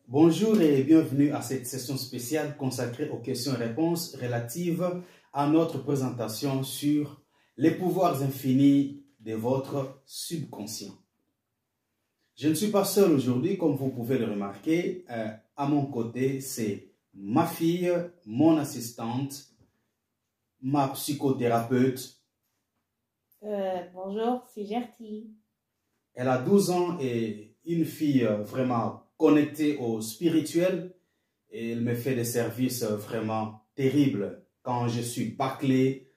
Bonjour et bienvenue à cette session spéciale consacrée aux questions et réponses relatives à notre présentation sur les pouvoirs infinis de votre subconscient. Je ne suis pas seul aujourd'hui, comme vous pouvez le remarquer. À mon côté, c'est ma fille, mon assistante, ma psychothérapeute. Bonjour, c'est Gertie. Elle a 12 ans et une fille vraiment connectée au spirituel. Et elle me fait des services vraiment terribles. Quand je suis bâclé,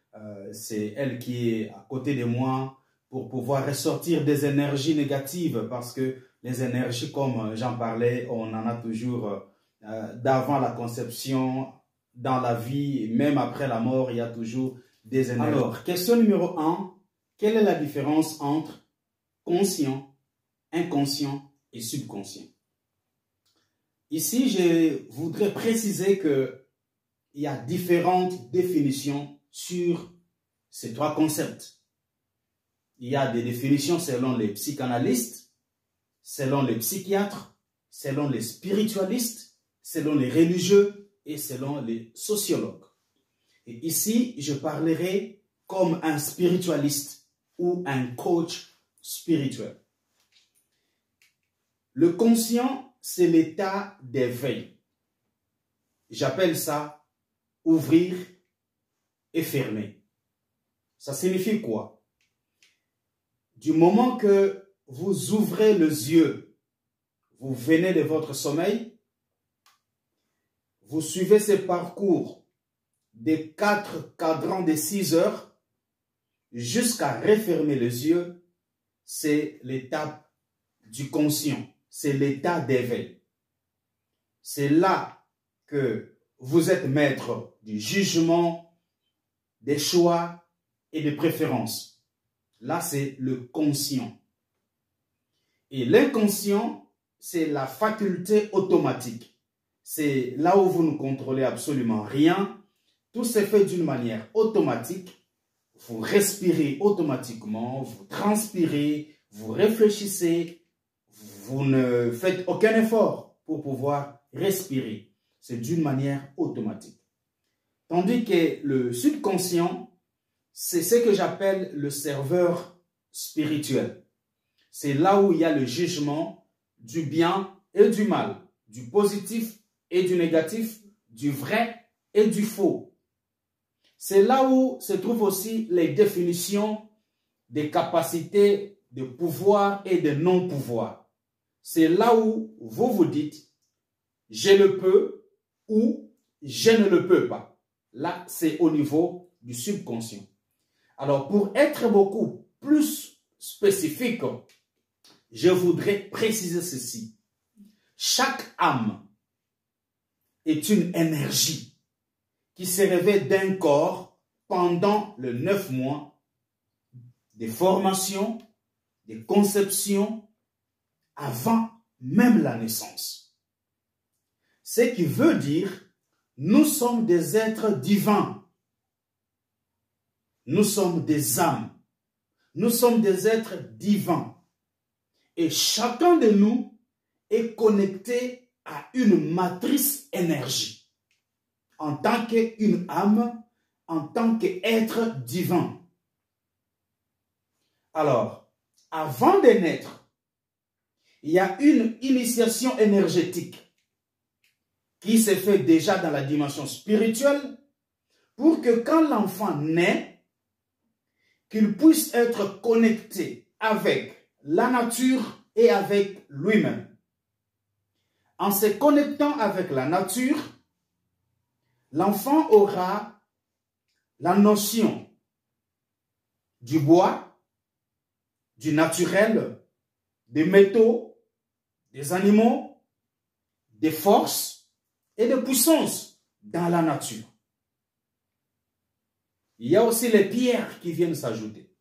c'est elle qui est à côté de moi pour pouvoir ressortir des énergies négatives. Parce que les énergies, comme j'en parlais, on en a toujours d'avant la conception, dans la vie, même après la mort, il y a toujours des énergies. Alors, question numéro 1. Quelle est la différence entre conscient, inconscient et subconscient? Ici, je voudrais préciser qu'il y a différentes définitions sur ces trois concepts. Il y a des définitions selon les psychanalystes, selon les psychiatres, selon les spiritualistes, selon les religieux et selon les sociologues. Et ici, je parlerai comme un spiritualiste ou un coach spirituel. Le conscient, c'est l'état d'éveil. J'appelle ça ouvrir et fermer. Ça signifie quoi? Du moment que vous ouvrez les yeux, vous venez de votre sommeil, vous suivez ce parcours des 4 cadrans de 6 heures, jusqu'à refermer les yeux, c'est l'étape du conscient, c'est l'état d'éveil. C'est là que vous êtes maître du jugement, des choix et des préférences. Là, c'est le conscient. Et l'inconscient, c'est la faculté automatique. C'est là où vous ne contrôlez absolument rien. Tout se fait d'une manière automatique. Vous respirez automatiquement, vous transpirez, vous réfléchissez, vous ne faites aucun effort pour pouvoir respirer. C'est d'une manière automatique. Tandis que le subconscient, c'est ce que j'appelle le serveur spirituel. C'est là où il y a le jugement du bien et du mal, du positif et du négatif, du vrai et du faux. C'est là où se trouvent aussi les définitions des capacités de pouvoir et de non-pouvoir. C'est là où vous vous dites « je le peux » ou « je ne le peux pas ». Là, c'est au niveau du subconscient. Alors, pour être beaucoup plus spécifique, je voudrais préciser ceci. Chaque âme est une énergie qui se réveille d'un corps pendant les 9 mois de formation, de conception, avant même la naissance. Ce qui veut dire, nous sommes des êtres divins. Nous sommes des âmes. Nous sommes des êtres divins. Et chacun de nous est connecté à une matrice énergie. En tant qu'une âme, en tant qu'être divin. Alors, avant de naître, il y a une initiation énergétique qui se fait déjà dans la dimension spirituelle pour que quand l'enfant naît, qu'il puisse être connecté avec la nature et avec lui-même. En se connectant avec la nature, l'enfant aura la notion du bois, du naturel, des métaux, des animaux, des forces et de puissance dans la nature. Il y a aussi les pierres qui viennent s'ajouter.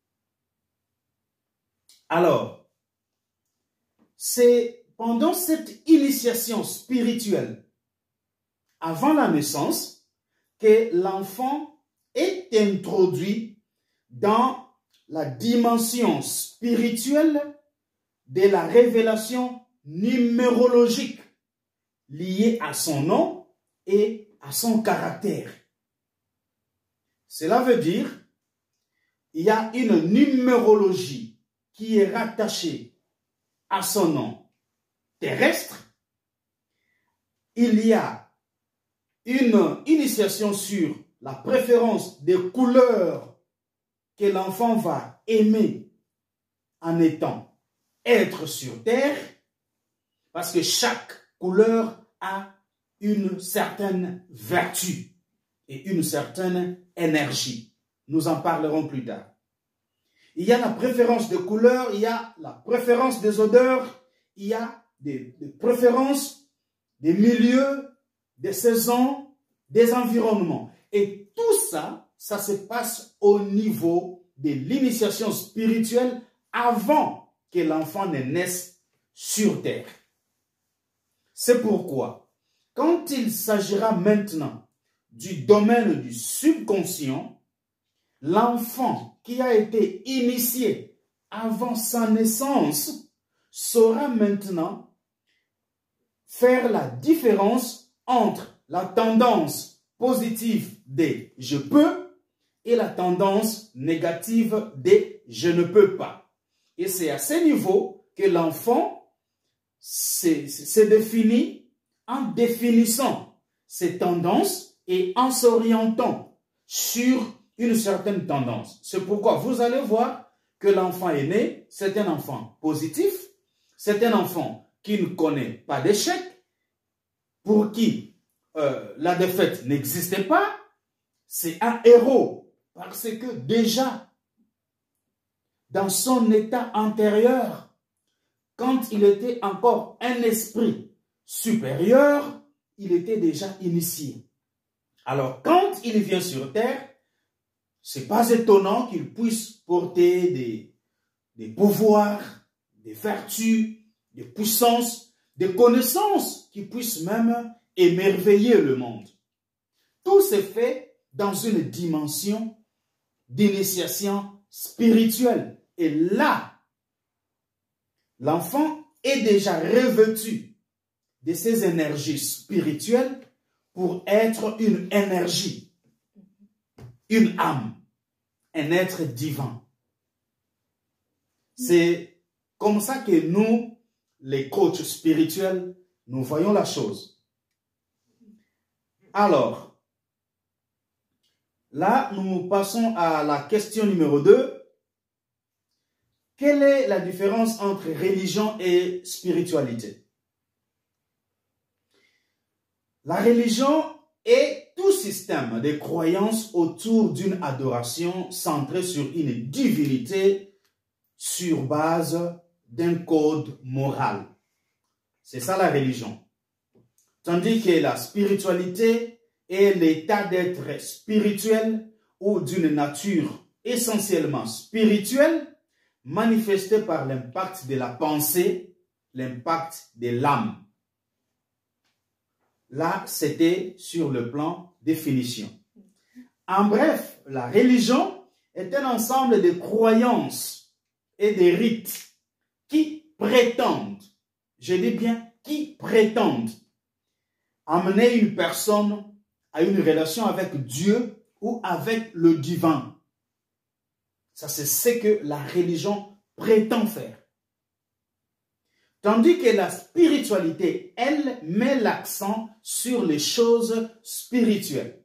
Alors, c'est pendant cette initiation spirituelle, avant la naissance, que l'enfant est introduit dans la dimension spirituelle de la révélation numérologique liées à son nom et à son caractère. Cela veut dire il y a une numérologie qui est rattachée à son nom terrestre. Il y a une initiation sur la préférence des couleurs que l'enfant va aimer en étant être sur terre, parce que chaque couleur a une certaine vertu et une certaine énergie. Nous en parlerons plus tard. Il y a la préférence de couleurs, il y a la préférence des odeurs, il y a des préférences des milieux, des saisons, des environnements. Et tout ça, ça se passe au niveau de l'initiation spirituelle avant que l'enfant ne naisse sur terre. C'est pourquoi, quand il s'agira maintenant du domaine du subconscient, l'enfant qui a été initié avant sa naissance saura maintenant faire la différence entre la tendance positive des « je peux » et la tendance négative des « je ne peux pas ». Et c'est à ce niveau que l'enfant se définit en définissant ses tendances et en s'orientant sur une certaine tendance. C'est pourquoi vous allez voir que l'enfant est né, c'est un enfant positif, c'est un enfant qui ne connaît pas d'échec, pour qui la défaite n'existait pas, c'est un héros parce que déjà, dans son état antérieur, quand il était encore un esprit supérieur, il était déjà initié. Alors, quand il vient sur terre, c'est pas étonnant qu'il puisse porter des pouvoirs, des vertus, des puissances, des connaissances qui puissent même émerveiller le monde. Tout se fait dans une dimension d'initiation spirituelle. Et là, l'enfant est déjà revêtu de ces énergies spirituelles pour être une énergie, une âme, un être divin. C'est comme ça que nous, les coachs spirituels, nous voyons la chose. Alors, là, nous passons à la question numéro 2. Quelle est la différence entre religion et spiritualité? La religion est tout système de croyances autour d'une adoration centrée sur une divinité sur base d'un code moral. C'est ça la religion. Tandis que la spiritualité est l'état d'être spirituel ou d'une nature essentiellement spirituelle manifesté par l'impact de la pensée, l'impact de l'âme. Là, c'était sur le plan définition. En bref, la religion est un ensemble de croyances et de rites qui prétendent, je dis bien qui prétendent, amener une personne à une relation avec Dieu ou avec le divin. Ça, c'est ce que la religion prétend faire. Tandis que la spiritualité, elle, met l'accent sur les choses spirituelles.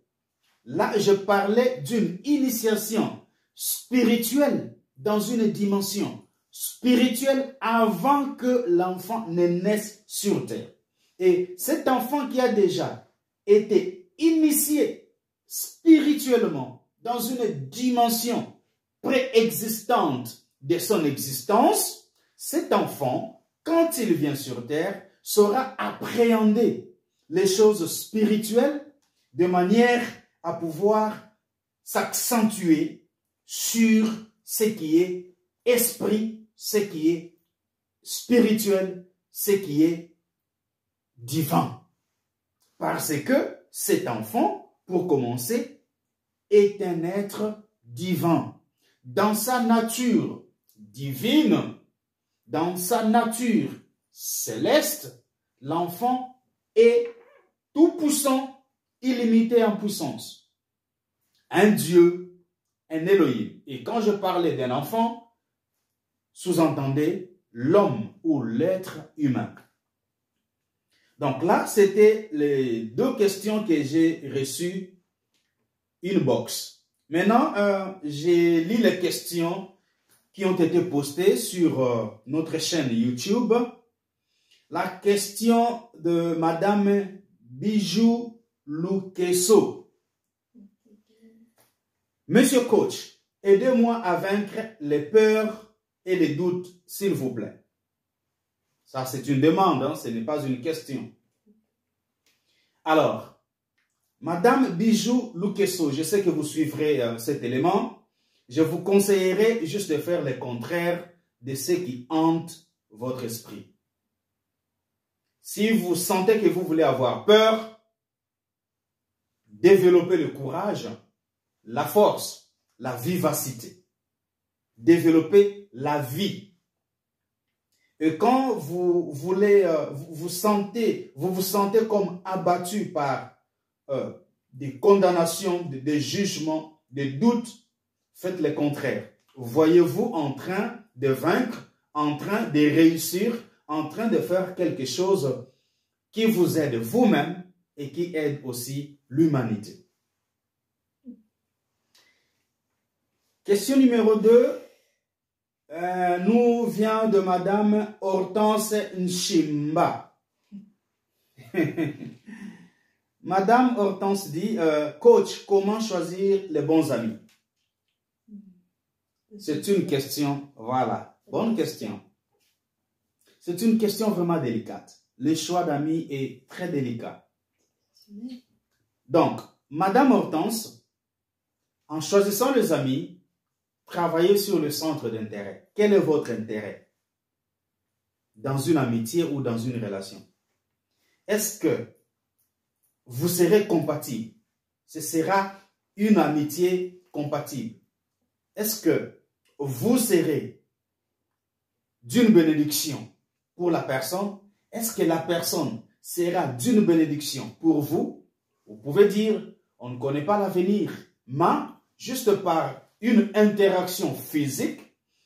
Là, je parlais d'une initiation spirituelle dans une dimension spirituelle avant que l'enfant ne naisse sur terre. Et cet enfant qui a déjà été initié spirituellement dans une dimension préexistante de son existence, cet enfant, quand il vient sur terre, saura appréhender les choses spirituelles de manière à pouvoir s'accentuer sur ce qui est esprit, ce qui est spirituel, ce qui est divin. Parce que cet enfant, pour commencer, est un être divin. Dans sa nature divine, dans sa nature céleste, l'enfant et tout puissant, illimité en puissance. Un Dieu, un Elohim. Et quand je parlais d'un enfant, sous-entendez l'homme ou l'être humain. Donc là, c'était les deux questions que j'ai reçues inbox. Maintenant, j'ai lu les questions qui ont été postées sur notre chaîne YouTube. La question de Madame Bijou Loukesso. Monsieur coach, aidez-moi à vaincre les peurs et les doutes, s'il vous plaît. Ça, c'est une demande, hein, ce n'est pas une question. Alors, Madame Bijou Loukesso, je sais que vous suivrez cet élément. Je vous conseillerais juste de faire le contraire de ce qui hante votre esprit. Si vous sentez que vous voulez avoir peur, développez le courage, la force, la vivacité. Développez la vie. Et quand vous voulez, vous vous sentez comme abattu par des condamnations, des jugements, des doutes, faites le contraire. Voyez-vous en train de vaincre, en train de réussir, en train de faire quelque chose qui vous aide vous-même et qui aide aussi l'humanité. Question numéro 2. Nous vient de Madame Hortense Nchimba. Madame Hortense dit, coach, comment choisir les bons amis? C'est une question, voilà, bonne question. C'est une question vraiment délicate. Le choix d'amis est très délicat. Donc, Madame Hortense, en choisissant les amis, travaillez sur le centre d'intérêt. Quel est votre intérêt dans une amitié ou dans une relation? Est-ce que vous serez compatible? Ce sera une amitié compatible. Est-ce que vous serez d'une bénédiction pour la personne? Est-ce que la personne sera d'une bénédiction pour vous? Vous pouvez dire, on ne connaît pas l'avenir, mais juste par une interaction physique,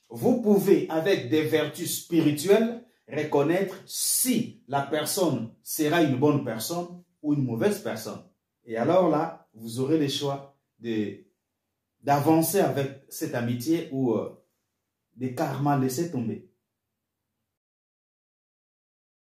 vous pouvez, avec des vertus spirituelles, reconnaître si la personne sera une bonne personne ou une mauvaise personne. Et alors là, vous aurez le choix d'avancer avec cette amitié ou de carrément laisser tomber.